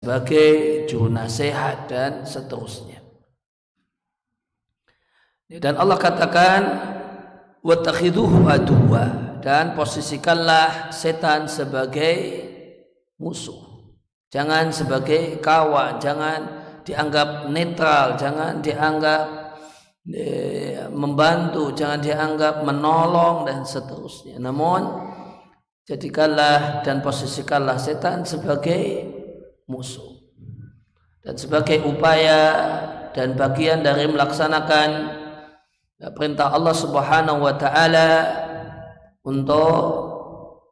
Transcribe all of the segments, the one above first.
sebagai juru nasihat dan seterusnya. Dan Allah katakan wattakhiduhu aduwwa, dan posisikanlah setan sebagai musuh, jangan sebagai kawan, jangan dianggap netral, jangan dianggap membantu, jangan dianggap menolong dan seterusnya. Namun jadikanlah dan posisikanlah setan sebagai musuh, dan sebagai upaya dan bagian dari melaksanakan perintah Allah Subhanahu wa taala untuk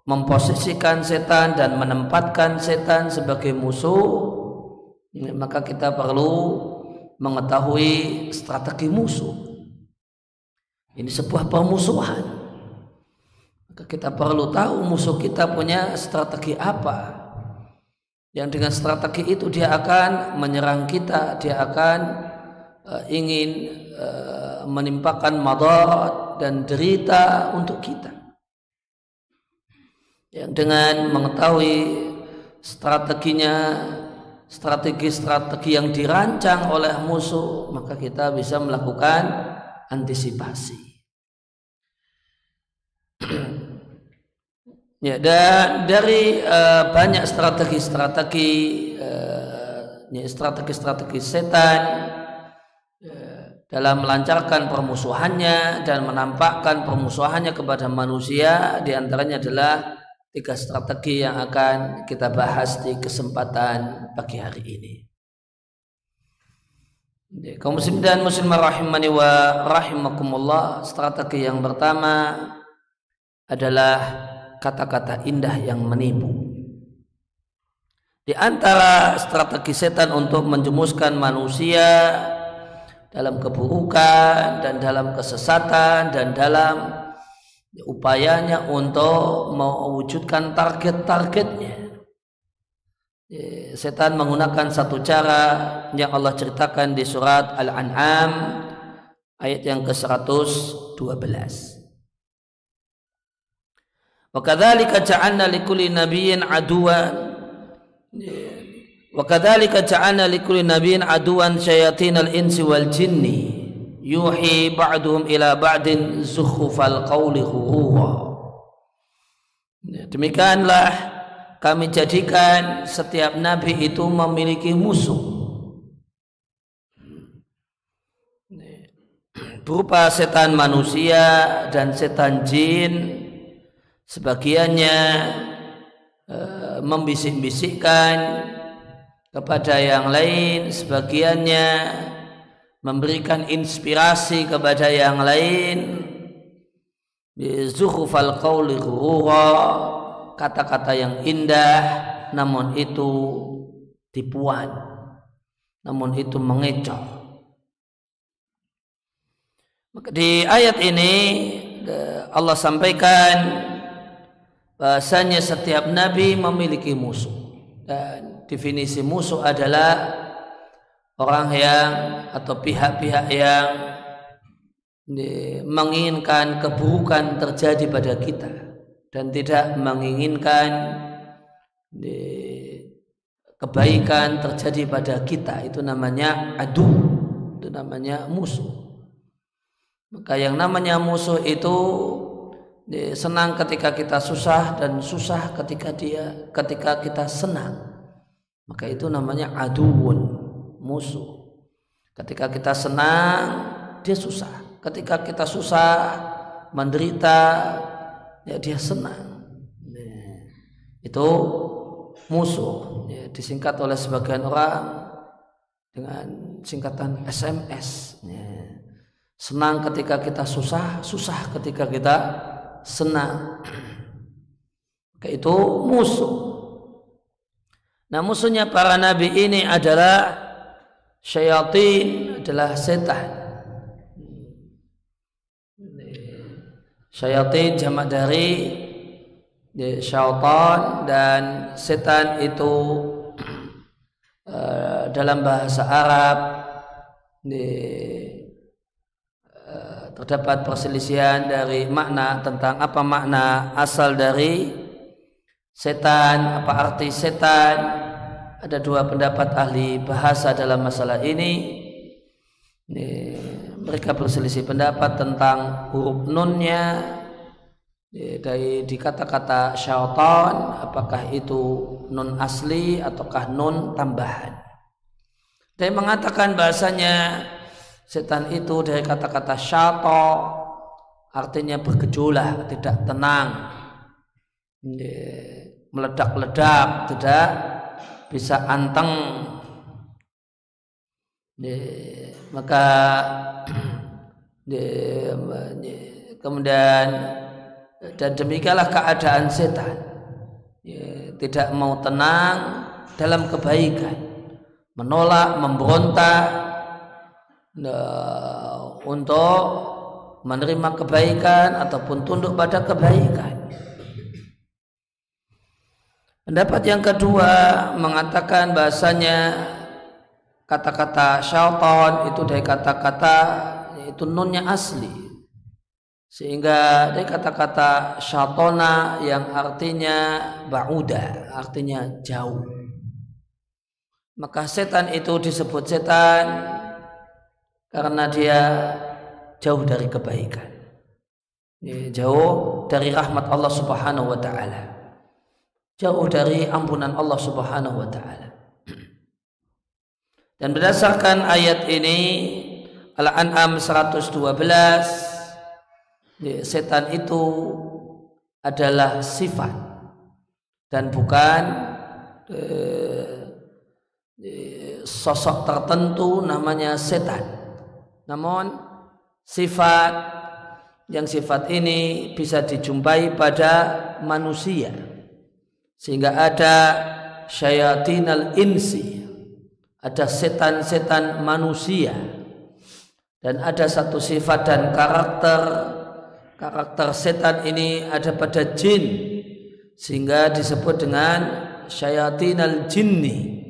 memposisikan setan dan menempatkan setan sebagai musuh. Maka kita perlu mengetahui strategi musuh. Ini sebuah permusuhan. Maka kita perlu tahu musuh kita punya strategi apa. Yang dengan strategi itu dia akan menyerang kita, dia akan ingin menimpakan madarat dan derita untuk kita. Yang dengan mengetahui strategi yang dirancang oleh musuh, maka kita bisa melakukan antisipasi. Ya, dan dari banyak strategi setan dalam melancarkan permusuhannya dan menampakkan permusuhannya kepada manusia, diantaranya adalah 3 strategi yang akan kita bahas di kesempatan pagi hari ini. Kaum muslimin dan muslimah rahimani wa rahimakumullah, strategi yang pertama adalah kata-kata indah yang menipu. Di antara strategi setan untuk menjemuskan manusia dalam keburukan dan dalam kesesatan dan dalam upayanya untuk mewujudkan target-targetnya, setan menggunakan satu cara yang Allah ceritakan di surat Al-An'am ayat yang ke-112. Wa kadzalika ja'alna likulli nabiyyin aduwan syayatinal insi wal jinni yuhi ba'duhum ila ba'din zukhrufal qawli ghurura. Demikianlah kami jadikan setiap nabi itu memiliki musuh berupa setan manusia dan setan jin. Sebagiannya membisik-bisikkan kepada yang lain, sebagiannya memberikan inspirasi kepada yang lain. Zukhrufal qawli ghurura, kata-kata yang indah namun itu tipuan, namun itu mengecoh. Maka di ayat ini Allah sampaikan bahasanya setiap nabi memiliki musuh, dan definisi musuh adalah orang yang atau pihak-pihak yang menginginkan keburukan terjadi pada kita dan tidak menginginkan kebaikan terjadi pada kita. Itu namanya adu, itu namanya musuh. Maka yang namanya musuh itu senang ketika kita susah dan susah ketika kita senang. Maka itu namanya aduun, musuh. Ketika kita senang, dia susah. Ketika kita susah, menderita, ya dia senang. Itu musuh. Ya, disingkat oleh sebagian orang dengan singkatan SMS. Ya. Senang ketika kita susah, susah ketika kita senang. Maka itu musuh. Nah, musuhnya para nabi ini adalah syayatin, adalah setan. Syayatin jamak dari syaitan, dan setan itu dalam bahasa Arab terdapat perselisihan dari makna tentang apa makna asal dari setan, apa arti setan. ada dua pendapat ahli bahasa dalam masalah ini. Mereka berselisih pendapat tentang huruf nunnya di kata-kata syaitan, apakah itu nun asli ataukah nun tambahan. Dia mengatakan bahasanya setan itu dari kata-kata syaitan, artinya bergejolak, tidak tenang, meledak-ledak, tidak bisa anteng. Maka kemudian dan demikianlah keadaan setan, tidak mau tenang dalam kebaikan, menolak, memberontak untuk menerima kebaikan ataupun tunduk pada kebaikan. Pendapat yang kedua mengatakan bahasanya kata-kata syaitan itu dari kata-kata itu nunnya asli, sehingga dari kata-kata syaitona yang artinya ba'uda, artinya jauh. Maka setan itu disebut setan karena dia jauh dari kebaikan, jauh dari rahmat Allah Subhanahu wa ta'ala, jauh dari ampunan Allah Subhanahu wa ta'ala. Dan berdasarkan ayat ini Al-An'am 112, setan itu adalah sifat dan bukan sosok tertentu namanya setan, namun sifat, yang sifat ini bisa dijumpai pada manusia, sehingga ada syayatinal insi, ada setan-setan manusia, dan ada satu sifat dan karakter setan ini ada pada jin, sehingga disebut dengan syayatinal jinni,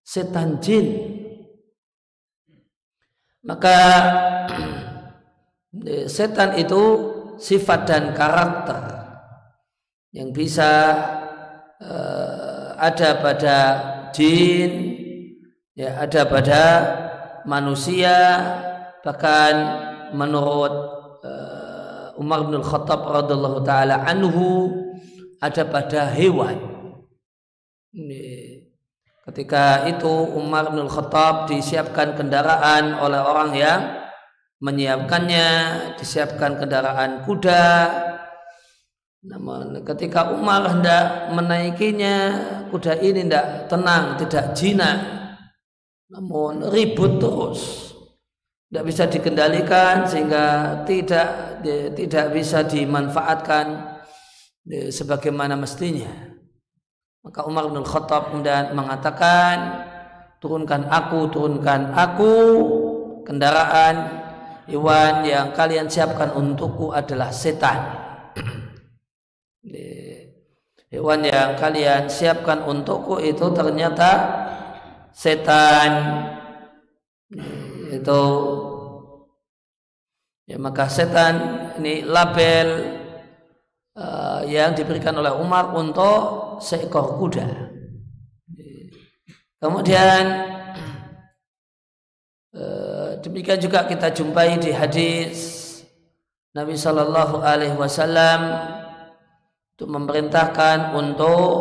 setan jin. Maka setan itu sifat dan karakter yang bisa ada pada jin, ya, ada pada manusia, bahkan menurut Umar bin Khattab radhiyallahu taala anhu ada pada hewan. Ketika itu Umar bin Khattab disiapkan kendaraan oleh orang yang menyiapkannya, disiapkan kendaraan kuda. Namun ketika Umar hendak menaikinya, kuda ini tidak tenang, tidak jinak, namun ribut terus, tidak bisa dikendalikan, sehingga tidak bisa dimanfaatkan sebagaimana mestinya. Maka Umar bin Khattab kemudian mengatakan, turunkan aku kendaraan, hewan yang kalian siapkan untukku adalah setan. Hewan yang kalian siapkan untukku itu ternyata setan. Itu ya, maka setan ini label yang diberikan oleh Umar untuk seekor kuda. Kemudian demikian juga kita jumpai di hadis Nabi Shallallahu Alaihi Wasallam itu memerintahkan untuk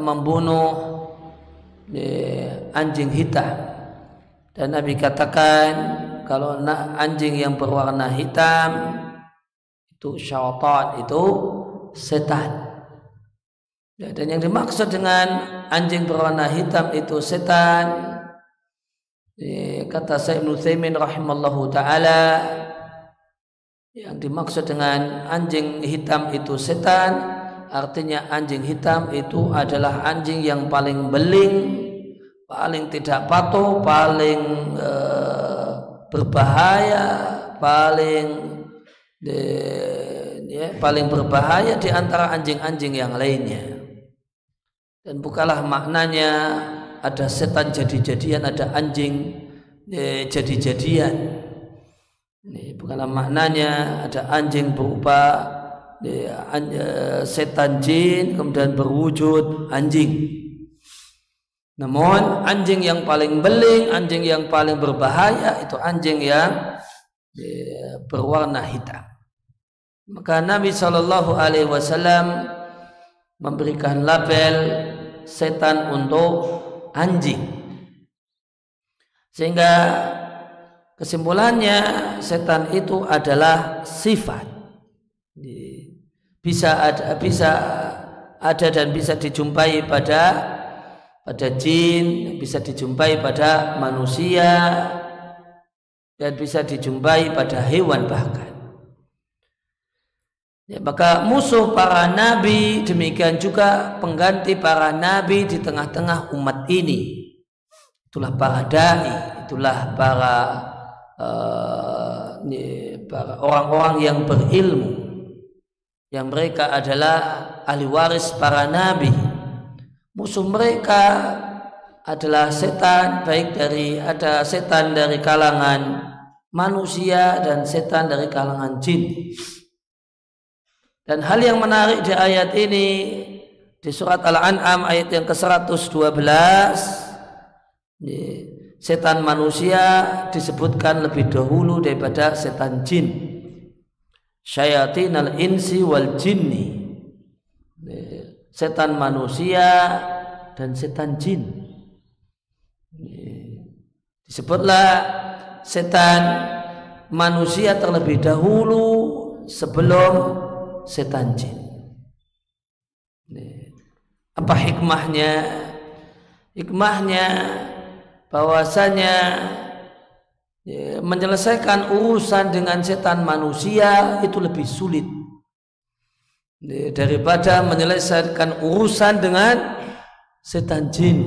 membunuh anjing hitam, dan Nabi katakan kalau anjing yang berwarna hitam itu syaitan, itu setan. Dan yang dimaksud dengan anjing berwarna hitam itu setan, kata Syekh Ibnu Utsaimin rahimallahu taala, yang dimaksud dengan anjing hitam itu setan, artinya anjing hitam itu adalah anjing yang paling beling, paling tidak patuh, paling berbahaya, paling berbahaya di antara anjing-anjing yang lainnya. Dan bukanlah maknanya ada setan jadi-jadian, ada anjing jadi-jadian. Ini bukanlah maknanya ada anjing berupa setan jin kemudian berwujud anjing. Namun anjing yang paling beling, anjing yang paling berbahaya itu anjing yang berwarna hitam. Maka Nabi Shallallahu Alaihi Wasallam memberikan label setan untuk anjing, sehingga kesimpulannya setan itu adalah sifat, bisa ada dan bisa dijumpai pada jin, bisa dijumpai pada manusia, dan bisa dijumpai pada hewan bahkan. Ya, maka musuh para nabi, demikian juga pengganti para nabi di tengah-tengah umat ini, itulah para dai, itulah para orang-orang yang berilmu, yang mereka adalah ahli waris para nabi. Musuh mereka adalah setan, baik ada setan dari kalangan manusia dan setan dari kalangan jin. Dan hal yang menarik di ayat ini, di surat Al-An'am ayat yang ke-112, setan manusia disebutkan lebih dahulu daripada setan jin. Syayatinal insi wal jinni, setan manusia dan setan jin. Disebutlah setan manusia terlebih dahulu sebelum setan jin. Apa hikmahnya? Hikmahnya bahwasanya menyelesaikan urusan dengan setan manusia itu lebih sulit daripada menyelesaikan urusan dengan setan jin.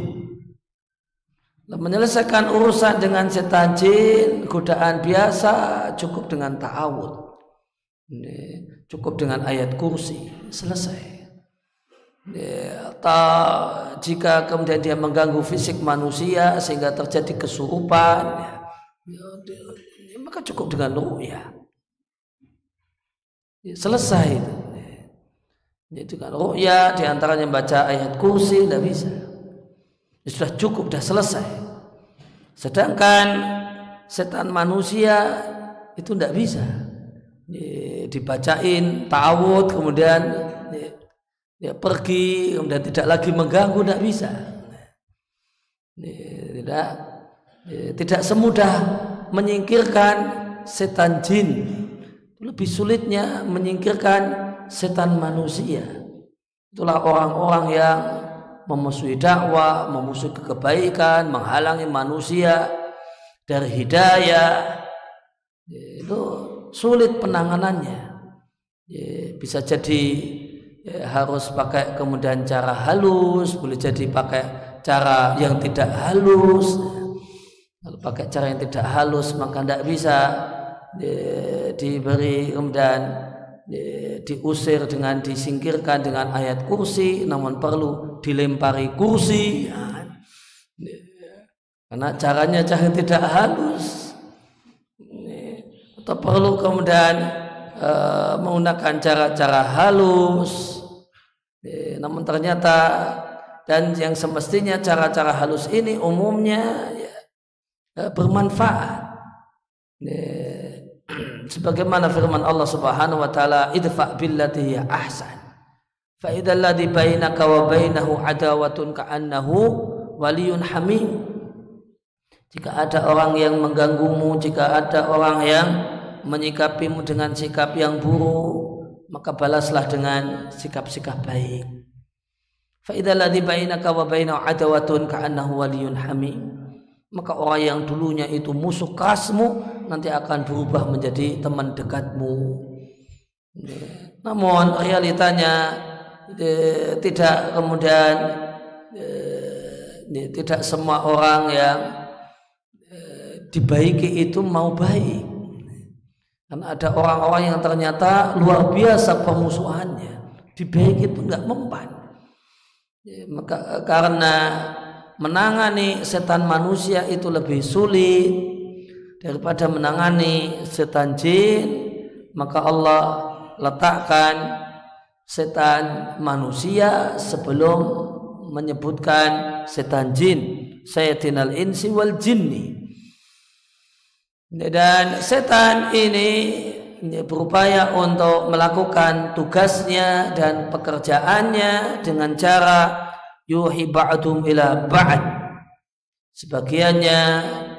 Menyelesaikan urusan dengan setan jin, godaan biasa, cukup dengan ta'awud, cukup dengan ayat kursi, selesai. Atau jika kemudian dia mengganggu fisik manusia sehingga terjadi kesurupan, maka cukup dengan ru'yah, selesai itu. Itu kan ru'yah, diantaranya membaca ayat kursi, tidak bisa. Sudah cukup, sudah selesai. Sedangkan setan manusia itu tidak bisa. Dibacain ta'awud, kemudian dia pergi, kemudian tidak lagi mengganggu, tidak bisa. Tidak semudah menyingkirkan setan jin. Lebih sulitnya menyingkirkan setan manusia. Itulah orang-orang yang memusuhi dakwah, memusuhi kebaikan, menghalangi manusia dari hidayah. Itu sulit penanganannya. Bisa jadi harus pakai kemudian cara halus, boleh jadi pakai cara yang tidak halus. Kalau pakai cara yang tidak halus maka tidak bisa diberi kemudian diusir dengan disingkirkan dengan ayat kursi, namun perlu dilempari kursi karena caranya cara tidak halus, atau perlu kemudian menggunakan cara-cara halus, namun ternyata dan yang semestinya cara-cara halus ini umumnya bermanfaat. Sebagaimana firman Allah Subhanahu wa taala, idfa billati hiya ahsan fa idzal ladzi bainaka wa bainahu adawatun ka'annahu waliyyun hamim. Jika ada orang yang mengganggumu, jika ada orang yang menyikapimu dengan sikap yang buruk, maka balaslah dengan sikap-sikap baik. Fa idzal ladzi bainaka wa bainahu adawatun ka'annahu waliyyun hamim. Maka orang yang dulunya itu musuh kerasmu nanti akan berubah menjadi teman dekatmu. Namun realitanya tidak kemudian tidak semua orang yang dibaiki itu mau baik. Karena ada orang-orang yang ternyata luar biasa pemusuhannya, dibaiki itu enggak mempan. Maka karena menangani setan manusia itu lebih sulit daripada menangani setan jin, maka Allah letakkan setan manusia sebelum menyebutkan setan jin, sayatinal insi wal jinni. Dan setan ini berupaya untuk melakukan tugasnya dan pekerjaannya dengan cara yuhi ba'dum ila ba'd. Sebagiannya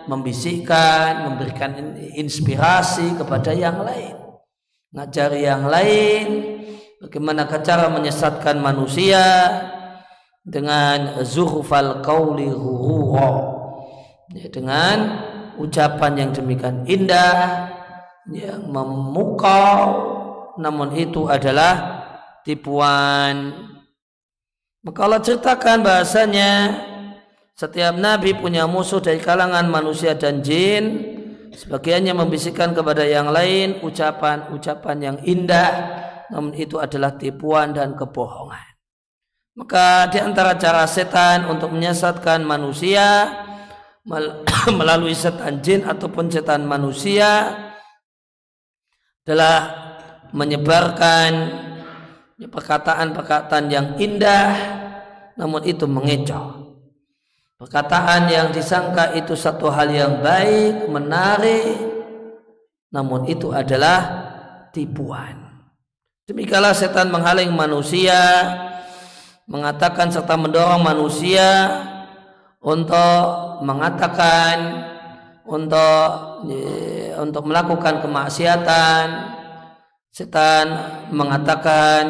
membisikkan, memberikan inspirasi kepada yang lain, ngajari yang lain bagaimana cara menyesatkan manusia dengan zuhrufal qauli ghurura, dengan ucapan yang demikian indah, yang memukau, namun itu adalah tipuan. Maka Allah ceritakan bahasanya setiap nabi punya musuh dari kalangan manusia dan jin. Sebagiannya membisikkan kepada yang lain ucapan-ucapan yang indah, namun itu adalah tipuan dan kebohongan. Maka di antara cara setan untuk menyesatkan manusia melalui setan jin ataupun setan manusia adalah menyebarkan perkataan-perkataan yang indah, namun itu mengecoh. Perkataan yang disangka itu satu hal yang baik, menarik, namun itu adalah tipuan. Demikianlah setan menghalang manusia, mengatakan serta mendorong manusia untuk mengatakan, untuk melakukan kemaksiatan. Setan mengatakan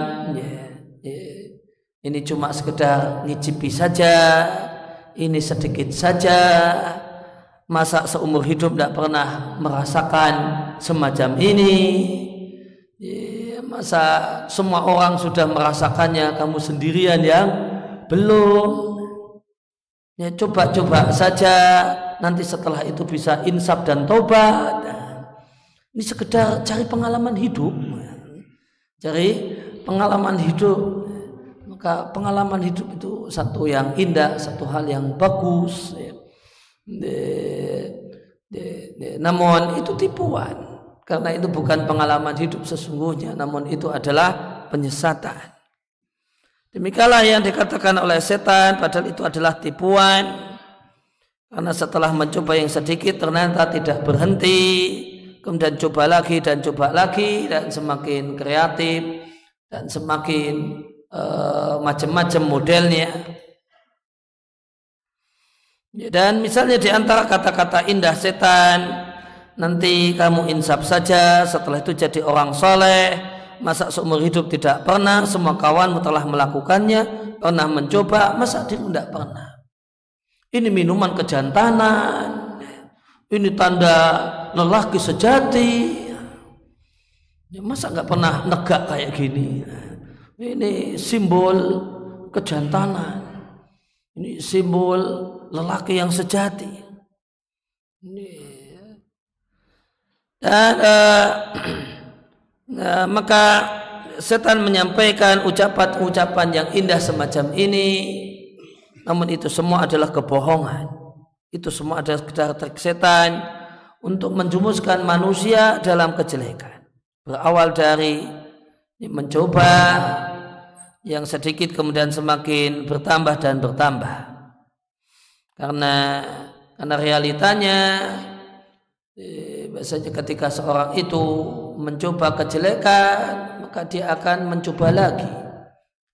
ini cuma sekedar ngicipi saja, ini sedikit saja, masa seumur hidup tidak pernah merasakan semacam ini, masa semua orang sudah merasakannya, kamu sendirian yang belum. Ya, coba-coba saja, nanti setelah itu bisa insaf dan tobat. Ini sekedar cari pengalaman hidup, maka pengalaman hidup itu satu yang indah, satu hal yang bagus, namun itu tipuan, karena itu bukan pengalaman hidup sesungguhnya, namun itu adalah penyesatan. Demikianlah yang dikatakan oleh setan, padahal itu adalah tipuan, karena setelah mencoba yang sedikit ternyata tidak berhenti, kemudian coba lagi dan semakin kreatif dan semakin macam-macam modelnya. Dan misalnya di antara kata-kata indah setan, nanti kamu insaf saja, setelah itu jadi orang soleh, masa seumur hidup tidak pernah, semua kawanmu telah melakukannya, pernah mencoba, masa dia tidak pernah. Ini minuman kejantanan, ini tanda lelaki sejati, ya, masa nggak pernah negak kayak gini. Ini simbol kejantanan, ini simbol lelaki yang sejati. Dan maka setan menyampaikan ucapan-ucapan yang indah semacam ini, namun itu semua adalah kebohongan. Itu semua adalah sekedar trik setan untuk menjumuskan manusia dalam kejelekan. Berawal dari mencoba yang sedikit kemudian semakin bertambah dan bertambah. Karena realitanya biasanya ketika seorang itu mencoba kejelekan, maka dia akan mencoba lagi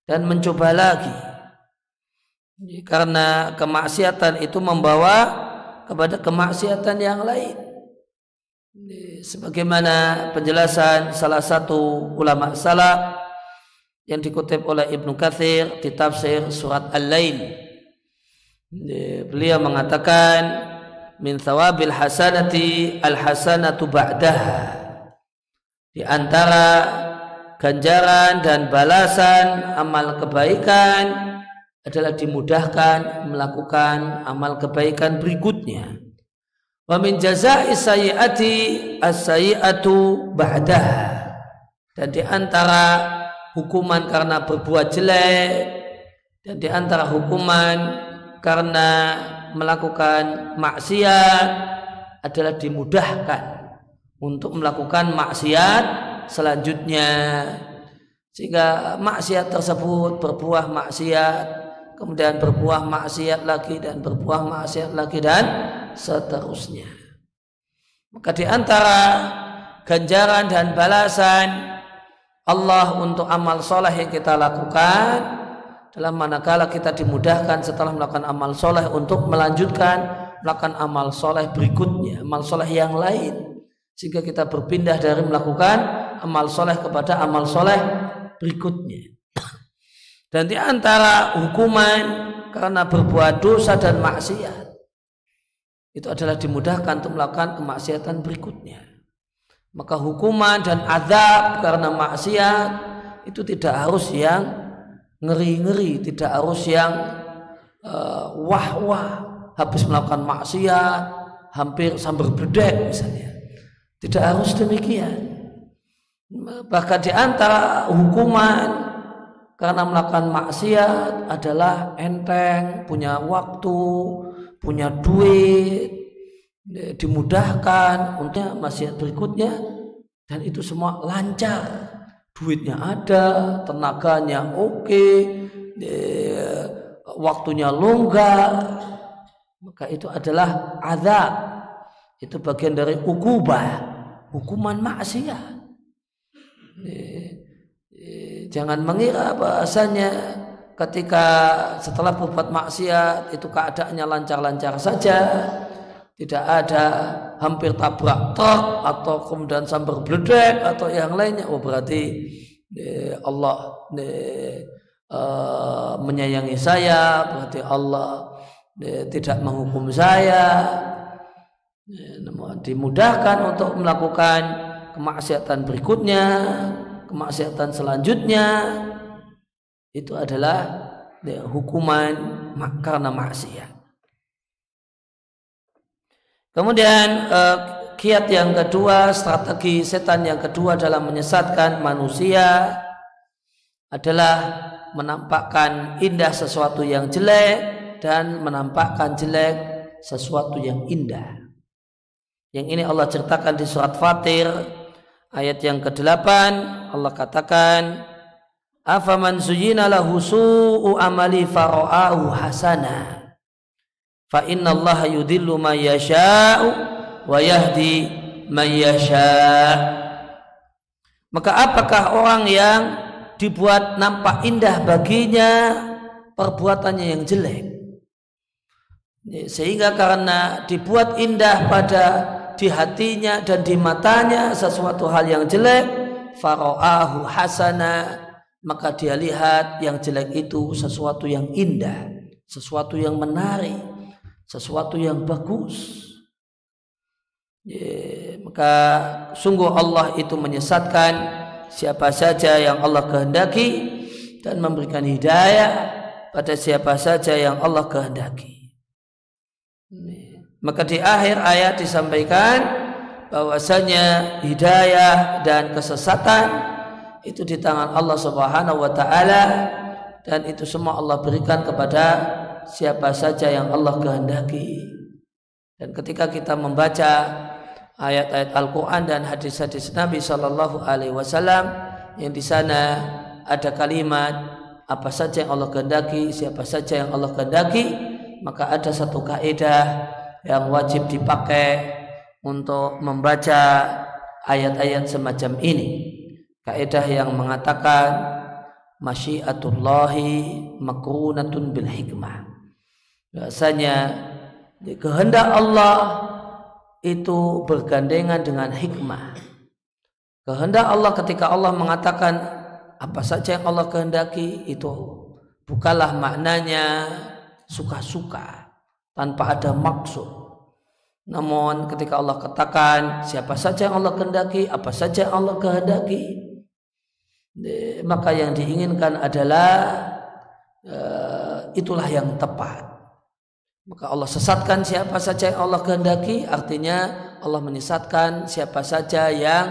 dan mencoba lagi. Karena kemaksiatan itu membawa kepada kemaksiatan yang lain. Sebagaimana penjelasan salah satu ulama salaf yang dikutip oleh Ibnu Katsir di tafsir surat Al-Lail. Beliau mengatakan min thawabil hasanati al-hasanatu ba'daha. Di antara ganjaran dan balasan amal kebaikan adalah dimudahkan melakukan amal kebaikan berikutnya. Wa min jazaa'i sayyi'ati as-sayyi'atu ba'daha. Dan di antara hukuman karena berbuat jelek dan di antara hukuman karena melakukan maksiat adalah dimudahkan untuk melakukan maksiat selanjutnya, sehingga maksiat tersebut berbuah maksiat kemudian berbuah maksiat lagi dan berbuah maksiat lagi dan seterusnya. Maka di antara ganjaran dan balasan Allah untuk amal soleh yang kita lakukan dalam manakala kita dimudahkan setelah melakukan amal soleh untuk melanjutkan melakukan amal soleh berikutnya, amal soleh yang lain, sehingga kita berpindah dari melakukan amal soleh kepada amal soleh berikutnya. Dan di antara hukuman karena berbuat dosa dan maksiat itu adalah dimudahkan untuk melakukan kemaksiatan berikutnya. Maka hukuman dan azab karena maksiat itu tidak harus yang ngeri-ngeri, tidak harus yang wah-wah, habis melakukan maksiat hampir sambar bedek misalnya. Tidak harus demikian. Bahkan di antara hukuman karena melakukan maksiat adalah enteng, punya waktu, punya duit, dimudahkan untuk maksiat berikutnya, dan itu semua lancar, duitnya ada, tenaganya oke, waktunya longgar, maka itu adalah azab, itu bagian dari hukuman maksiat. Jangan mengira bahasanya ketika setelah berbuat maksiat itu keadaannya lancar-lancar saja, tidak ada hampir tabrak truk atau kemudian sambar bledek atau yang lainnya. Oh berarti Allah menyayangi saya, berarti Allah tidak menghukum saya. Dimudahkan untuk melakukan kemaksiatan berikutnya, kemaksiatan selanjutnya, itu adalah hukuman karena maksiat. Kemudian kiat yang kedua, strategi setan yang kedua dalam menyesatkan manusia adalah menampakkan indah sesuatu yang jelek dan menampakkan jelek sesuatu yang indah. Yang ini Allah ceritakan di surat Fatir ayat yang ke-8. Allah katakan, afaman zuyyina lahu su'u amali fara'ahu hasana fa innallaha yudhillu man yasha'u wa yahdi man yasha'. Maka apakah orang yang dibuat nampak indah baginya perbuatannya yang jelek, sehingga karena dibuat indah pada di hatinya dan di matanya sesuatu hal yang jelek, fara'ahu hasana, maka dia lihat yang jelek itu sesuatu yang indah, sesuatu yang menarik, sesuatu yang bagus. Maka sungguh Allah itu menyesatkan siapa saja yang Allah kehendaki dan memberikan hidayah pada siapa saja yang Allah kehendaki. Maka di akhir ayat disampaikan bahwasanya hidayah dan kesesatan itu di tangan Allah Subhanahu wa taala, dan itu semua Allah berikan kepada siapa saja yang Allah kehendaki. Dan ketika kita membaca ayat-ayat Al-Qur'an dan hadis-hadis Nabi sallallahu alaihi wasallam yang di sana ada kalimat apa saja yang Allah kehendaki, siapa saja yang Allah kehendaki, maka ada satu kaidah yang wajib dipakai untuk membaca ayat-ayat semacam ini. Kaidah yang mengatakan masyiatullahi makrunatun bil hikmah. Biasanya kehendak Allah itu bergandengan dengan hikmah. Kehendak Allah, ketika Allah mengatakan apa saja yang Allah kehendaki, itu bukanlah maknanya suka-suka tanpa ada maksud. Namun ketika Allah katakan siapa saja yang Allah kehendaki, apa saja yang Allah kehendaki, maka yang diinginkan adalah itulah yang tepat. Maka Allah sesatkan siapa saja yang Allah kehendaki, artinya Allah menyesatkan siapa saja yang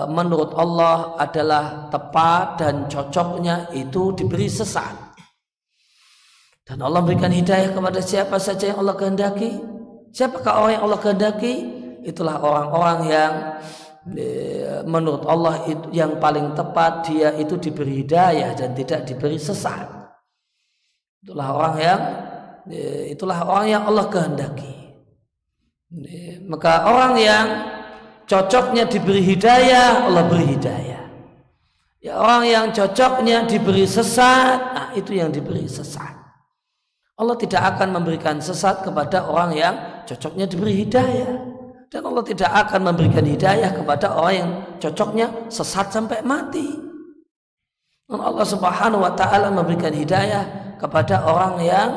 menurut Allah adalah tepat dan cocoknya itu diberi sesat. Dan Allah berikan hidayah kepada siapa saja yang Allah kehendaki. Siapakah orang yang Allah kehendaki? Itulah orang-orang yang menurut Allah itu yang paling tepat, dia itu diberi hidayah dan tidak diberi sesat. Itulah orang yang Allah kehendaki. Maka orang yang cocoknya diberi hidayah, Allah beri hidayah. Ya, orang yang cocoknya diberi sesat, nah itu yang diberi sesat. Allah tidak akan memberikan sesat kepada orang yang cocoknya diberi hidayah, dan Allah tidak akan memberikan hidayah kepada orang yang cocoknya sesat sampai mati. Dan Allah Subhanahu wa taala memberikan hidayah kepada orang yang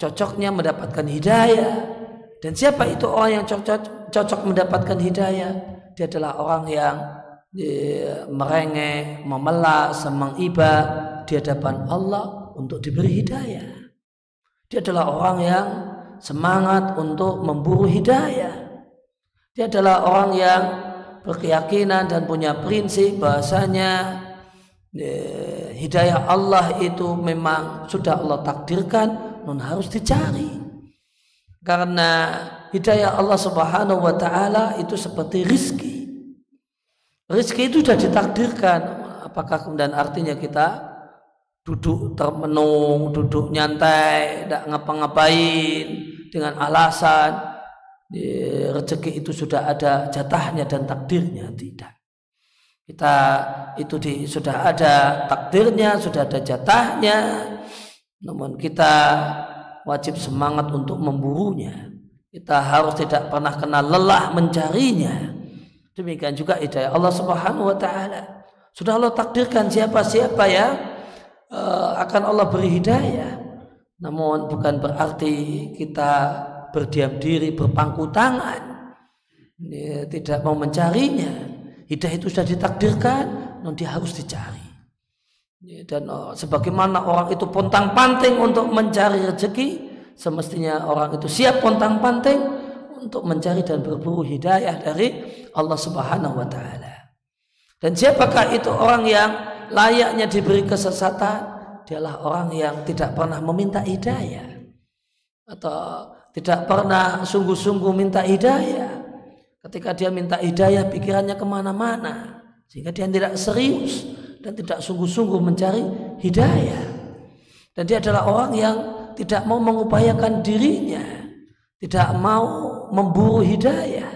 cocoknya mendapatkan hidayah. Dan siapa itu orang yang cocok mendapatkan hidayah? Dia adalah orang yang merengek, memelas, mengibah di hadapan Allah untuk diberi hidayah. Dia adalah orang yang semangat untuk memburu hidayah. Dia adalah orang yang berkeyakinan dan punya prinsip bahasanya hidayah Allah itu memang sudah Allah takdirkan, non harus dicari. Karena hidayah Allah Subhanahu wa taala itu seperti rizki. Rizki itu sudah ditakdirkan. Apakah kemudian artinya kita duduk termenung, duduk nyantai, tidak ngapa-ngapain dengan alasan rezeki itu sudah ada jatahnya dan takdirnya? Tidak. Kita itu sudah ada takdirnya, sudah ada jatahnya, namun kita wajib semangat untuk memburunya. Kita harus tidak pernah kenal lelah mencarinya. Demikian juga hidayah Allah Subhanahu wa taala. Sudah Allah takdirkan siapa-siapa yang akan Allah beri hidayah. Namun bukan berarti kita berdiam diri, berpangku tangan, tidak mau mencarinya. Hidayah itu sudah ditakdirkan, nanti harus dicari. Dan sebagaimana orang itu pontang-panting untuk mencari rezeki, semestinya orang itu siap pontang-panting untuk mencari dan berburu hidayah dari Allah Subhanahu wa taala. Dan siapakah itu orang yang layaknya diberi kesesatan? Dialah orang yang tidak pernah meminta hidayah atau tidak pernah sungguh-sungguh minta hidayah. Ketika dia minta hidayah, pikirannya kemana-mana, sehingga dia tidak serius dan tidak sungguh-sungguh mencari hidayah. Dan dia adalah orang yang tidak mau mengupayakan dirinya, tidak mau memburu hidayah.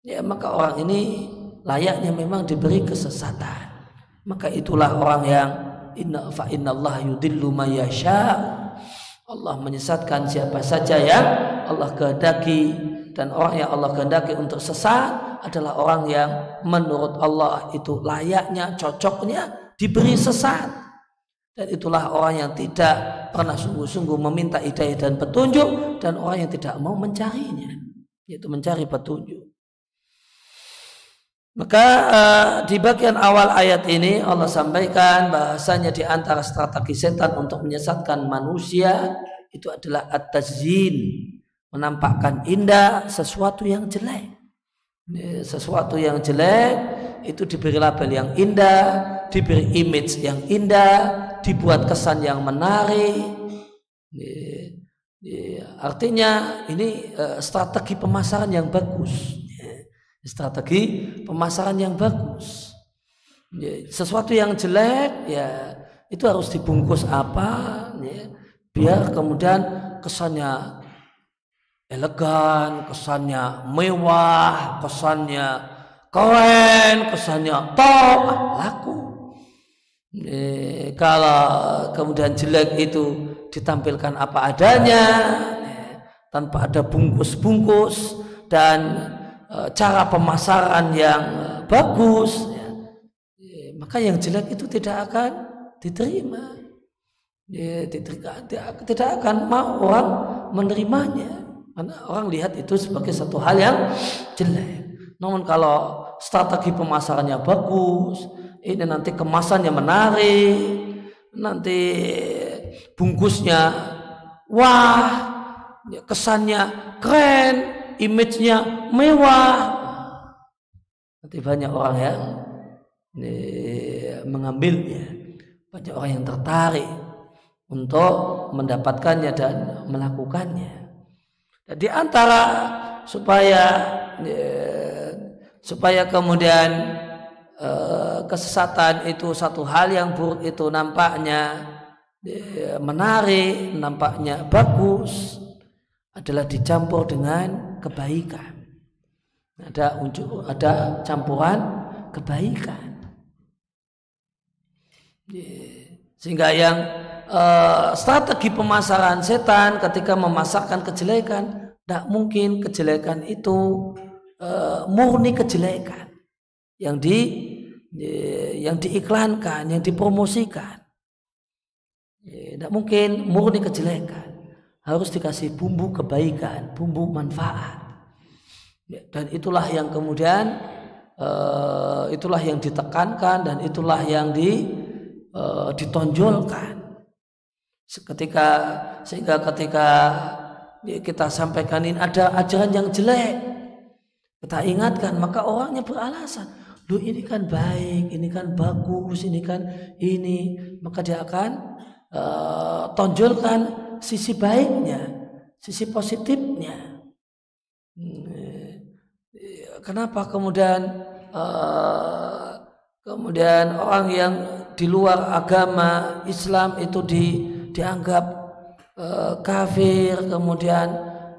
Ya, maka orang ini layaknya memang diberi kesesatan. Maka itulah orang yang innallaha yudillu may yasha. Allah menyesatkan siapa saja yang Allah kehendaki, dan orang yang Allah kehendaki untuk sesat adalah orang yang menurut Allah itu layaknya, cocoknya diberi sesat. Dan itulah orang yang tidak pernah sungguh-sungguh meminta hidayah dan petunjuk, dan orang yang tidak mau mencarinya, yaitu mencari petunjuk. Maka di bagian awal ayat ini Allah sampaikan bahasanya di antara strategi setan untuk menyesatkan manusia itu adalah at-tazyin, menampakkan indah sesuatu yang jelek. Sesuatu yang jelek itu diberi label yang indah, diberi image yang indah, dibuat kesan yang menarik. Artinya ini strategi pemasaran yang bagus. Strategi pemasaran yang bagus. Sesuatu yang jelek ya itu harus dibungkus apa ya, biar kemudian kesannya elegan, kesannya mewah, kesannya keren, kesannya top, laku. Kalau kemudian jelek itu ditampilkan apa adanya, tanpa ada bungkus-bungkus dan cara pemasaran yang bagus, maka yang jelek itu tidak akan diterima, tidak akan mau orang menerimanya, karena orang lihat itu sebagai satu hal yang jelek. Namun kalau strategi pemasarannya bagus, ini nanti kemasannya menarik, nanti bungkusnya wah, kesannya keren, image-nya mewah, nanti banyak orang yang mengambilnya, banyak orang yang tertarik untuk mendapatkannya dan melakukannya. Dan di antara supaya kemudian kesesatan itu satu hal yang buruk itu nampaknya menarik, nampaknya bagus adalah dicampur dengan kebaikan. Ada campuran kebaikan. Sehingga yang strategi pemasaran setan ketika memasarkan kejelekan, tidak mungkin kejelekan itu murni kejelekan yang diiklankan, yang dipromosikan. Tidak mungkin murni kejelekan, harus dikasih bumbu kebaikan, bumbu manfaat. Dan itulah yang kemudian itulah yang ditekankan dan itulah yang ditonjolkan. Sehingga ketika kita sampaikan ini ada ajaran yang jelek, kita ingatkan, maka orangnya beralasan, loh ini kan baik, ini kan bagus, ini kan ini, maka dia akan tonjolkan sisi baiknya, sisi positifnya. Kenapa kemudian orang yang di luar agama Islam itu dianggap kafir, kemudian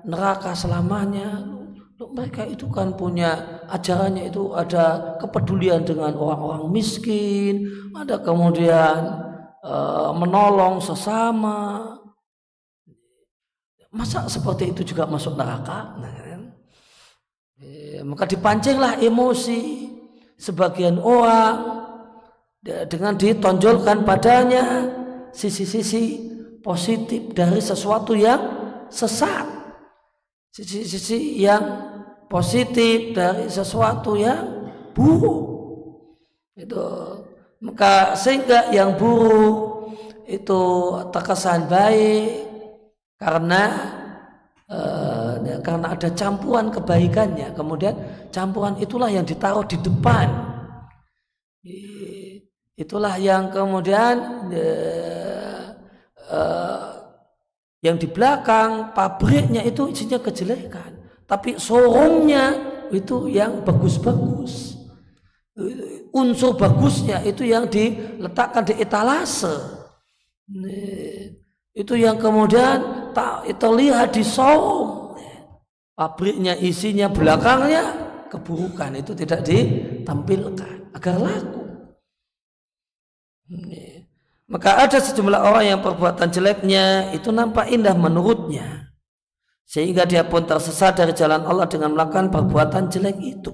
neraka selamanya? Mereka itu kan punya ajarannya itu ada kepedulian dengan orang-orang miskin, ada kemudian menolong sesama. Masa seperti itu juga masuk neraka? Maka dipancinglah emosi sebagian orang dengan ditonjolkan padanya sisi-sisi positif dari sesuatu yang sesat, sisi-sisi yang positif dari sesuatu yang buruk. Itu maka sehingga yang buruk itu terkesan baik karena ada campuran kebaikannya, kemudian campuran itulah yang ditaruh di depan, itulah yang kemudian yang di belakang pabriknya itu isinya kejelekan, tapi showroomnya itu yang bagus-bagus, unsur bagusnya itu yang diletakkan di etalase, itu yang kemudian terlihat di showroom. Pabriknya isinya, belakangnya keburukan, itu tidak ditampilkan agar laku. Maka ada sejumlah orang yang perbuatan jeleknya itu nampak indah menurutnya, sehingga dia pun tersesat dari jalan Allah dengan melakukan perbuatan jelek itu.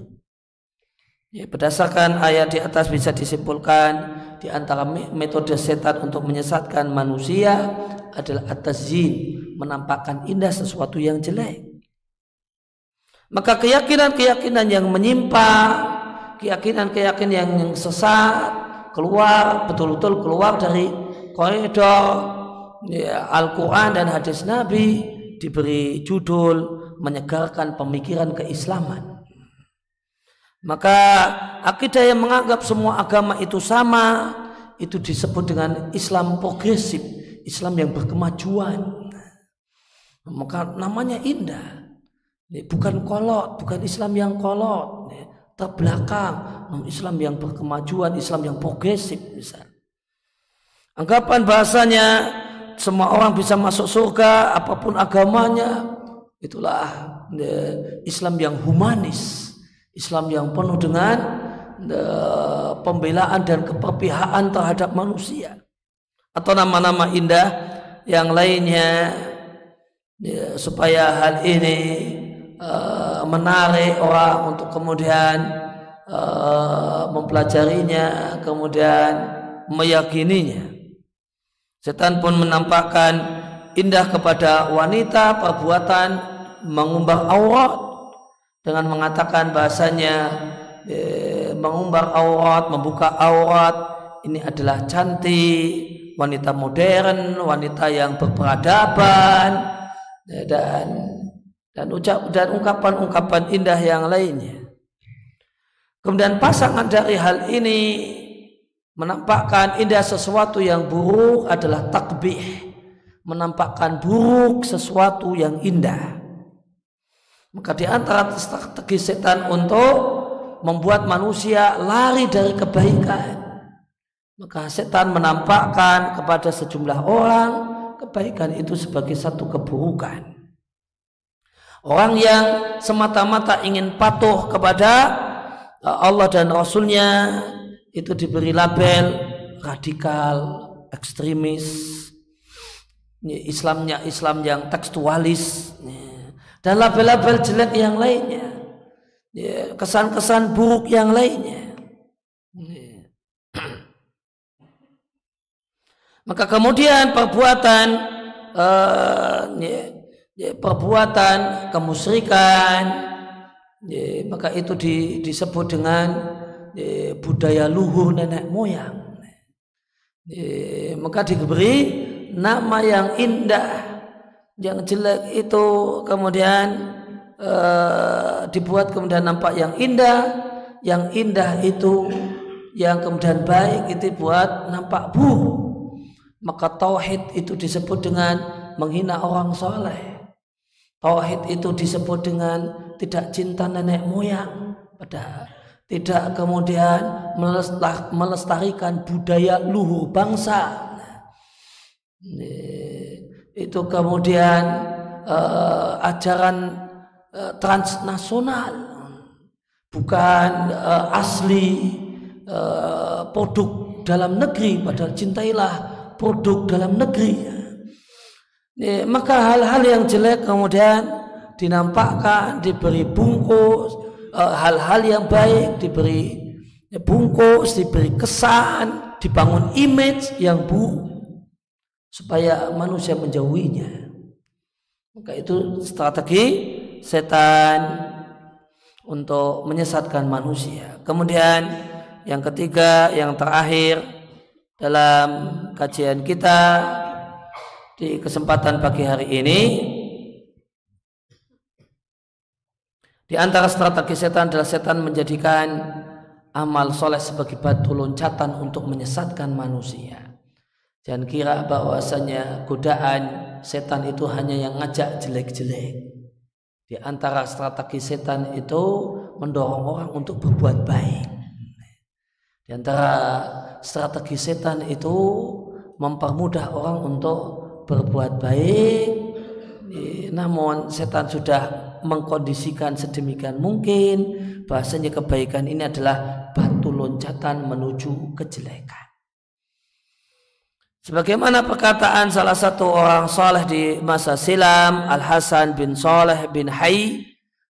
Berdasarkan ayat di atas bisa disimpulkan di antara metode setan untuk menyesatkan manusia adalah at-tazyin, menampakkan indah sesuatu yang jelek. Maka keyakinan-keyakinan yang menyimpang, keyakinan-keyakinan yang sesat betul-betul keluar dari koridor Al-Quran dan hadis Nabi, diberi judul menyegarkan pemikiran keislaman. Maka akidah yang menganggap semua agama itu sama, itu disebut dengan Islam progresif, Islam yang berkemajuan. Maka namanya indah. Bukan kolot, bukan Islam yang kolot, terbelakang, Islam yang berkemajuan, Islam yang progresif misalnya. Anggapan bahasanya semua orang bisa masuk surga apapun agamanya, itulah Islam yang humanis, Islam yang penuh dengan pembelaan dan keperpihakan terhadap manusia. Atau nama-nama indah yang lainnya, supaya hal ini menarik orang untuk kemudian mempelajarinya, kemudian meyakininya. Setan pun menampakkan indah kepada wanita perbuatan mengumbar aurat dengan mengatakan bahasanya mengumbar aurat, membuka aurat ini adalah cantik, wanita modern, wanita yang berperadaban, dan ungkapan-ungkapan indah yang lainnya. Kemudian pasangan dari hal ini menampakkan indah sesuatu yang buruk adalah takbih, menampakkan buruk sesuatu yang indah. Maka di antara strategi setan untuk membuat manusia lari dari kebaikan, Maka setan menampakkan kepada sejumlah orang kebaikan itu sebagai satu keburukan. Orang yang semata-mata ingin patuh kepada Allah dan Rasulnya itu diberi label radikal, ekstremis, Islamnya Islam yang tekstualis, dan label-label jelek yang lainnya, kesan-kesan buruk yang lainnya. Maka kemudian perbuatan kemusyrikan, maka itu disebut dengan budaya luhur nenek moyang. Maka diberi nama yang indah, yang jelek itu kemudian dibuat kemudian nampak yang indah itu yang kemudian baik itu buat nampak buruk. Maka tauhid itu disebut dengan menghina orang soleh. Tauhid itu disebut dengan tidak cinta nenek moyang, padahal tidak kemudian melestarikan budaya luhur bangsa. Itu kemudian ajaran transnasional, bukan asli produk dalam negeri, padahal cintailah produk dalam negeri. Maka hal-hal yang jelek kemudian dinampakkan, diberi bungkus, hal-hal yang baik diberi bungkus, diberi kesan, dibangun image yang buruk supaya manusia menjauhinya. Maka itu strategi setan untuk menyesatkan manusia. Kemudian yang ketiga, yang terakhir dalam kajian kita di kesempatan pagi hari ini, di antara strategi setan adalah setan menjadikan amal soleh sebagai batu loncatan untuk menyesatkan manusia. Jangan kira bahwasanya godaan setan itu hanya yang ngajak jelek-jelek. Di antara strategi setan itu mendorong orang untuk berbuat baik. Di antara strategi setan itu mempermudah orang untuk berbuat baik, namun setan sudah mengkondisikan sedemikian mungkin bahasanya kebaikan ini adalah batu loncatan menuju kejelekan. Sebagaimana perkataan salah satu orang saleh di masa silam, Al-Hasan bin Saleh bin Hayy,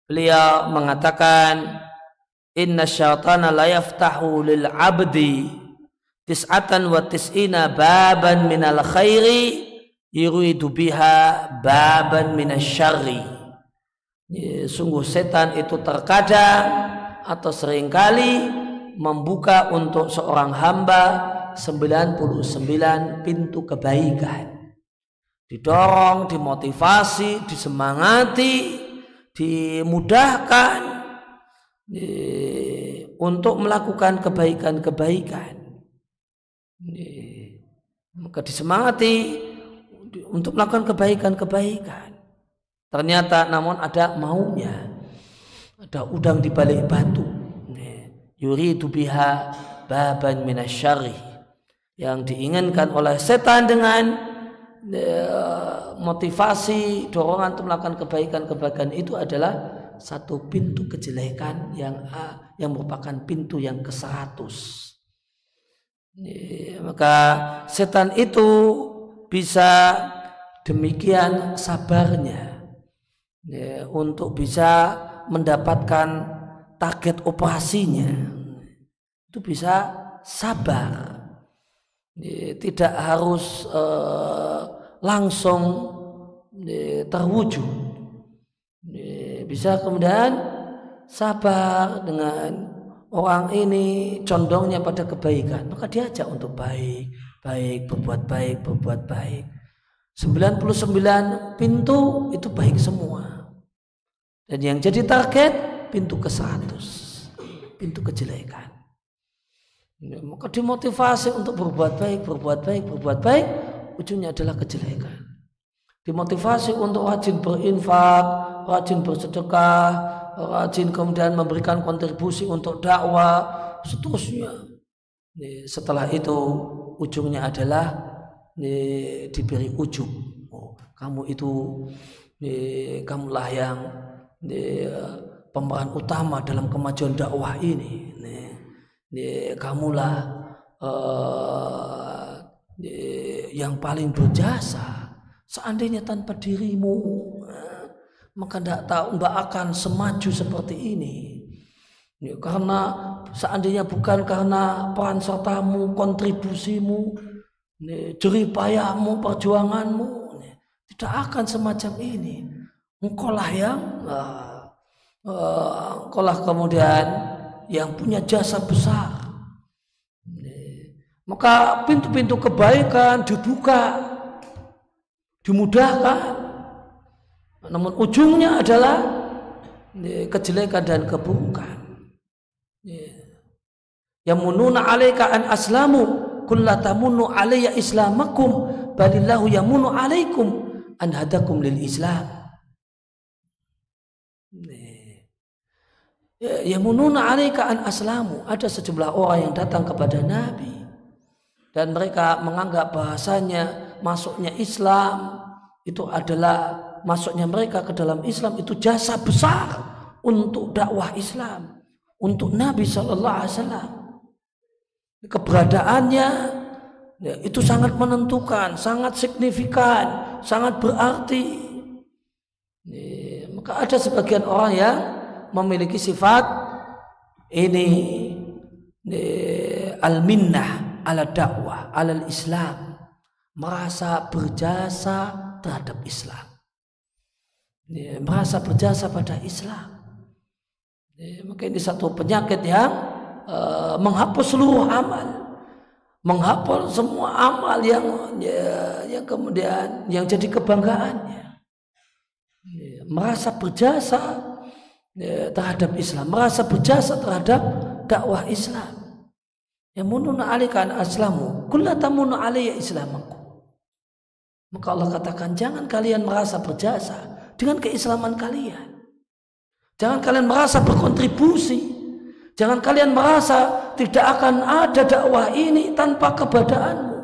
beliau mengatakan, inna syaitana la yaftahu lil abdi tis'atan wa tis'ina baban minal khairi yuridu biha baban minasyarri. Sungguh setan itu terkadang atau seringkali membuka untuk seorang hamba 99 pintu kebaikan. Didorong, dimotivasi, disemangati, dimudahkan untuk melakukan kebaikan-kebaikan. Maka disemangati untuk melakukan kebaikan-kebaikan. Ternyata namun ada maunya, ada udang di balik batu. Yuridu biha baban minasyarri, yang diinginkan oleh setan dengan motivasi, dorongan untuk melakukan kebaikan-kebaikan itu adalah satu pintu kejelekan yang merupakan pintu yang ke-100. Maka setan itu bisa demikian sabarnya untuk bisa mendapatkan target operasinya. Itu bisa sabar, tidak harus langsung terwujud. Bisa kemudian sabar dengan orang ini condongnya pada kebaikan, maka diajak untuk baik, berbuat baik. 99 pintu itu baik semua. Dan yang jadi target pintu ke-100, pintu kejelekan. Maka dimotivasi untuk berbuat baik, ujungnya adalah kejelekan. Dimotivasi untuk rajin berinfak, rajin bersedekah, rajin kemudian memberikan kontribusi untuk dakwah, seterusnya. Setelah itu ujungnya adalah diberi ujub. Kamu itu kamulah yang pemeran utama dalam kemajuan dakwah ini. Kamulah yang paling berjasa. Seandainya tanpa dirimu, maka tidak akan semaju seperti ini. Karena seandainya bukan karena peran sertamu, kontribusimu, jeripayahmu, perjuanganmu, tidak akan semacam ini. Engkaulah yang engkaulah kemudian yang punya jasa besar. Maka pintu-pintu kebaikan dibuka, dimudahkan. Namun ujungnya adalah kejelekan dan keburukan. Yamununa 'alaika an aslamu qul la tamunnu 'alayya islamakum balillahu yamunu 'alaikum an hadakum lil Islam. Yamununa 'alaika an aslamu, ada sejumlah orang yang datang kepada Nabi dan mereka menganggap bahasanya masuknya Islam itu adalah masuknya mereka ke dalam Islam itu jasa besar untuk dakwah Islam, untuk Nabi Sallallahu Alaihi Wasallam. Keberadaannya itu sangat menentukan, sangat signifikan, sangat berarti. Maka ada sebagian orang yang memiliki sifat ini al-minnah ala dakwah, ala Islam, merasa berjasa terhadap Islam, merasa berjasa pada Islam. Maka ini satu penyakit yang menghapus seluruh amal, menghapus semua amal yang kemudian yang jadi kebanggaannya. Merasa berjasa terhadap Islam, merasa berjasa terhadap dakwah Islam. Yamununa 'alaika an aslamu qul la tamunnu 'alayya islamakum. Maka Allah katakan, jangan kalian merasa berjasa dengan keislaman kalian. Jangan kalian merasa berkontribusi. Jangan kalian merasa tidak akan ada dakwah ini tanpa keberadaanmu.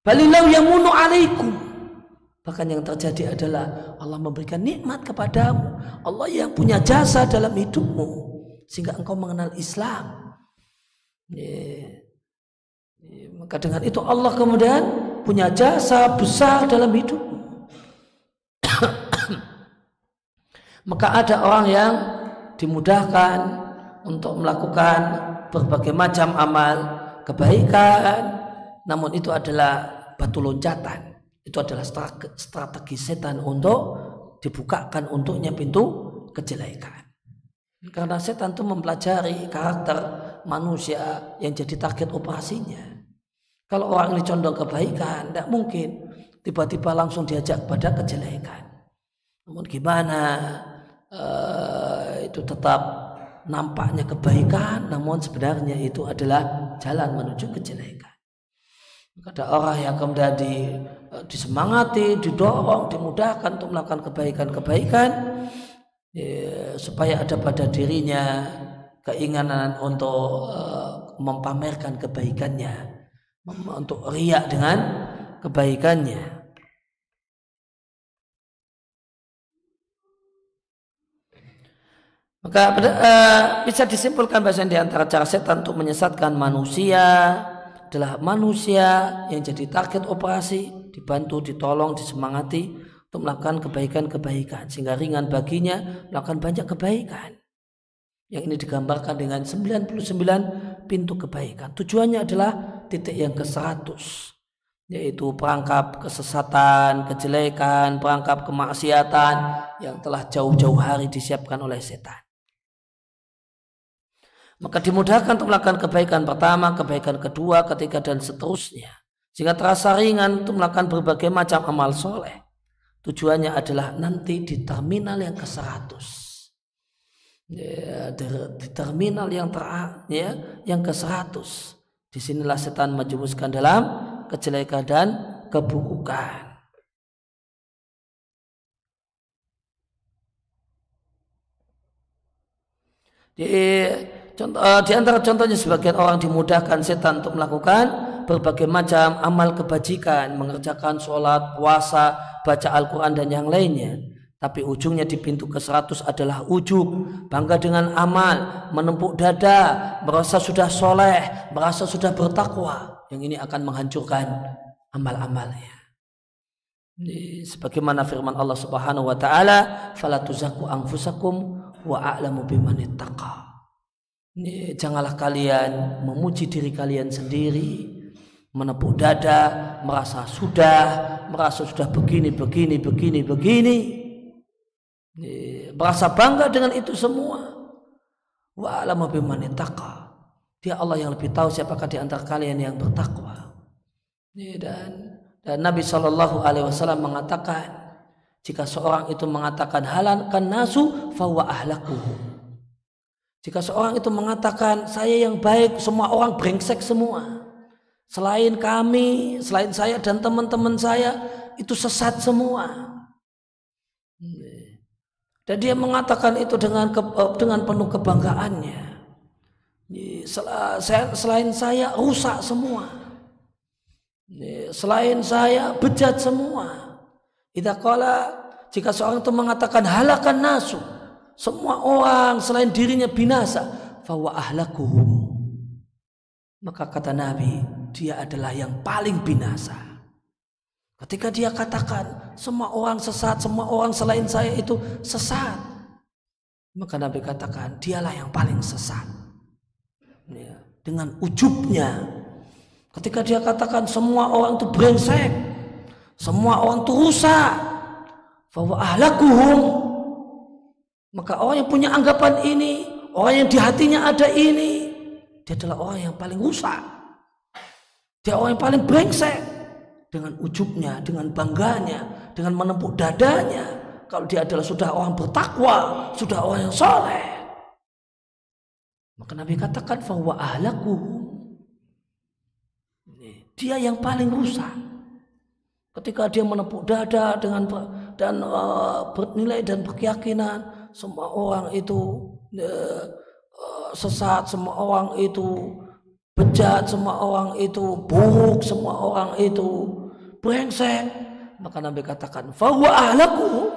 Balillahu yamunu 'alaikum. Bahkan yang terjadi adalah Allah memberikan nikmat kepadamu. Allah yang punya jasa dalam hidupmu sehingga engkau mengenal Islam. Maka dengan itu Allah kemudian punya jasa besar dalam hidupmu. Maka ada orang yang dimudahkan untuk melakukan berbagai macam amal kebaikan, namun itu adalah batu loncatan, itu adalah strategi setan untuk dibukakan untuknya pintu kejelekan. Karena setan itu mempelajari karakter manusia yang jadi target operasinya. Kalau orang ini condong kebaikan, tidak mungkin tiba-tiba langsung diajak pada kejelekan. Namun gimana itu tetap nampaknya kebaikan, namun sebenarnya itu adalah jalan menuju kejelekan. Ada orang yang kemudian disemangati, didorong, dimudahkan untuk melakukan kebaikan-kebaikan, supaya ada pada dirinya keinginan untuk mempamerkan kebaikannya, untuk riya dengan kebaikannya. Maka bisa disimpulkan bahasa di antara cara setan untuk menyesatkan manusia adalah manusia yang jadi target operasi, dibantu, ditolong, disemangati untuk melakukan kebaikan-kebaikan sehingga ringan baginya melakukan banyak kebaikan. Yang ini digambarkan dengan 99 pintu kebaikan. Tujuannya adalah titik yang ke-100, yaitu perangkap kesesatan, kejelekan, perangkap kemaksiatan yang telah jauh-jauh hari disiapkan oleh setan. Maka dimudahkan untuk melakukan kebaikan pertama, kebaikan kedua, ketiga, dan seterusnya. Sehingga terasa ringan untuk melakukan berbagai macam amal soleh. Tujuannya adalah nanti di terminal yang ke-100. Di terminal yang yang ke-100. Disinilah setan menjerumuskan dalam kejelekan dan keburukan. Di antara contohnya sebagian orang dimudahkan setan untuk melakukan berbagai macam amal kebajikan, mengerjakan sholat, puasa, baca Al-Quran dan yang lainnya. Tapi ujungnya di pintu ke-100 adalah ujub, bangga dengan amal, menempuk dada, merasa sudah soleh, merasa sudah bertakwa. Yang ini akan menghancurkan amal-amalnya. Sebagaimana firman Allah Subhanahu wa taala, "Fala tuzakku anfusakum wa a'lamu bimanittaqa." Janganlah kalian memuji diri kalian sendiri, menepuk dada, merasa sudah begini, merasa bangga dengan itu semua. Wa a'lamu bimanittaqa. Dia Allah yang lebih tahu siapakah di antara kalian yang bertakwa. Dan Nabi Shallallahu Alaihi Wasallam mengatakan, jika seorang itu mengatakan halakan nasu fawa ahlakuhu. Jika seorang itu mengatakan saya yang baik, semua orang brengsek semua. Selain kami, selain saya dan teman-teman saya itu sesat semua. Dan dia mengatakan itu dengan penuh kebanggaannya. Selain saya rusak semua. Selain saya bejat semua. Jika seorang itu mengatakan halakan nasu, semua orang selain dirinya binasa, fawa ahlakuhum, maka kata Nabi, dia adalah yang paling binasa. Ketika dia katakan semua orang sesat, semua orang selain saya itu sesat, maka Nabi katakan dialah yang paling sesat. Dengan ujubnya, ketika dia katakan semua orang itu brengsek, semua orang itu rusak, fawa ahlakuhum, maka orang yang punya anggapan ini, orang yang di hatinya ada ini, dia adalah orang yang paling rusak. Dia orang yang paling brengsek. Dengan ujubnya, dengan bangganya, dengan menempuk dadanya, kalau dia adalah sudah orang bertakwa, sudah orang yang soleh. Maka Nabi katakan fahuwa ahlakuhum, dia yang paling rusak. Ketika dia menepuk dada dan bernilai dan berkeyakinan semua orang itu sesat, semua orang itu bejat, semua orang itu buruk, semua orang itu brengsek, maka Nabi katakan fahuwa ahlaku,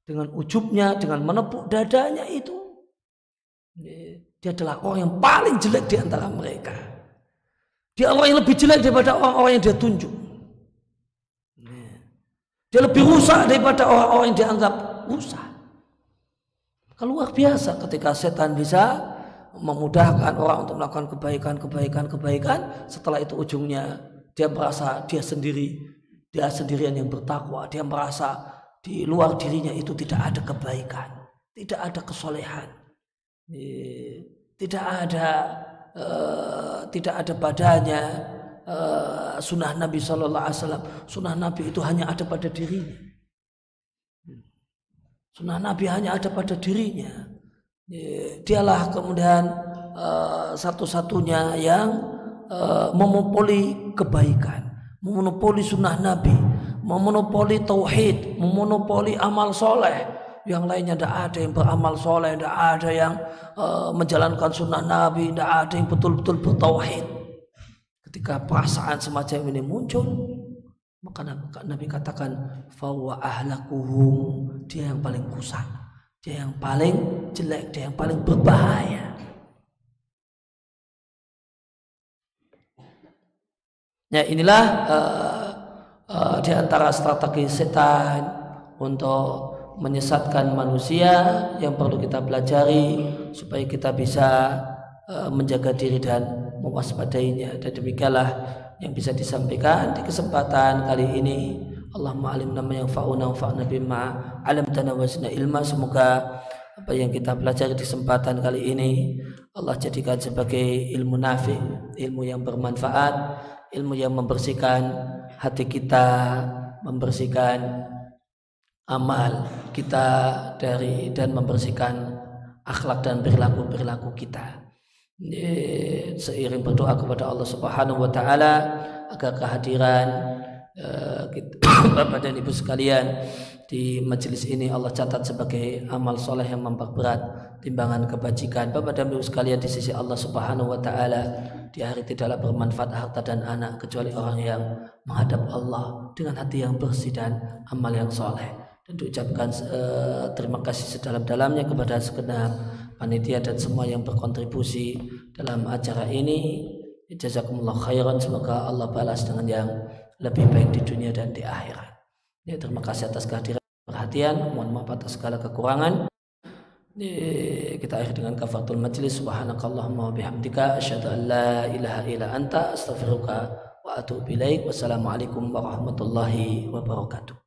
dengan ujubnya, dengan menepuk dadanya itu, dia adalah orang yang paling jelek di antara mereka. Dia orang yang lebih jelek daripada orang-orang yang dia tunjuk. Dia lebih rusak daripada orang-orang yang dianggap rusak. Luar biasa ketika setan bisa memudahkan orang untuk melakukan kebaikan. Setelah itu ujungnya dia merasa dia sendirian yang bertakwa. Dia merasa di luar dirinya itu tidak ada kebaikan, tidak ada kesolehan, tidak ada padanya sunnah Nabi Sallallahu Alaihi Wasallam. Sunnah Nabi itu hanya ada pada dirinya. Sunnah Nabi hanya ada pada dirinya. Dialah kemudian satu-satunya yang memonopoli kebaikan, memonopoli sunnah Nabi, memonopoli tauhid, memonopoli amal soleh. Yang lainnya tidak ada yang beramal soleh, tidak ada yang menjalankan sunnah Nabi, tidak ada yang betul-betul bertauhid. Ketika perasaan semacam ini muncul, maka Nabi katakan fahuwa ahlakuhum, dia yang paling rusak, dia yang paling jelek, dia yang paling berbahaya. Ya, inilah di antara strategi setan untuk menyesatkan manusia yang perlu kita pelajari supaya kita bisa menjaga diri dan mewaspadainya. Dan demikianlah yang bisa disampaikan di kesempatan kali ini. Allahumma alimna ma yanfa'una wanfa'na bima 'allamtana wa zidna ilma. Semoga apa yang kita pelajari di kesempatan kali ini Allah jadikan sebagai ilmu nafi, ilmu yang bermanfaat, ilmu yang membersihkan hati kita, membersihkan amal kita dan membersihkan akhlak dan perilaku kita. Seiring berdoa kepada Allah Subhanahu wa taala agar kehadiran Bapak dan Ibu sekalian di majelis ini Allah catat sebagai amal soleh yang memperberat timbangan kebajikan. Bapak dan Ibu sekalian, di sisi Allah Subhanahu wa taala di hari tidaklah bermanfaat harta dan anak kecuali orang yang menghadap Allah dengan hati yang bersih dan amal yang soleh. Dan diucapkan terima kasih sedalam-dalamnya kepada segenap panitia dan semua yang berkontribusi dalam acara ini. Jazakumullah khairan, semoga Allah balas dengan yang lebih baik di dunia dan di akhirat. Ya, terima kasih atas kehadiran perhatian, mohon maaf atas segala kekurangan. Kita akhir dengan kafaratul majlis. Subhanakallahumma wa bihamdika asyhadu an la ilaha illa anta astaghfiruka wa atubu ilaik. Wassalamualaikum warahmatullahi wabarakatuh.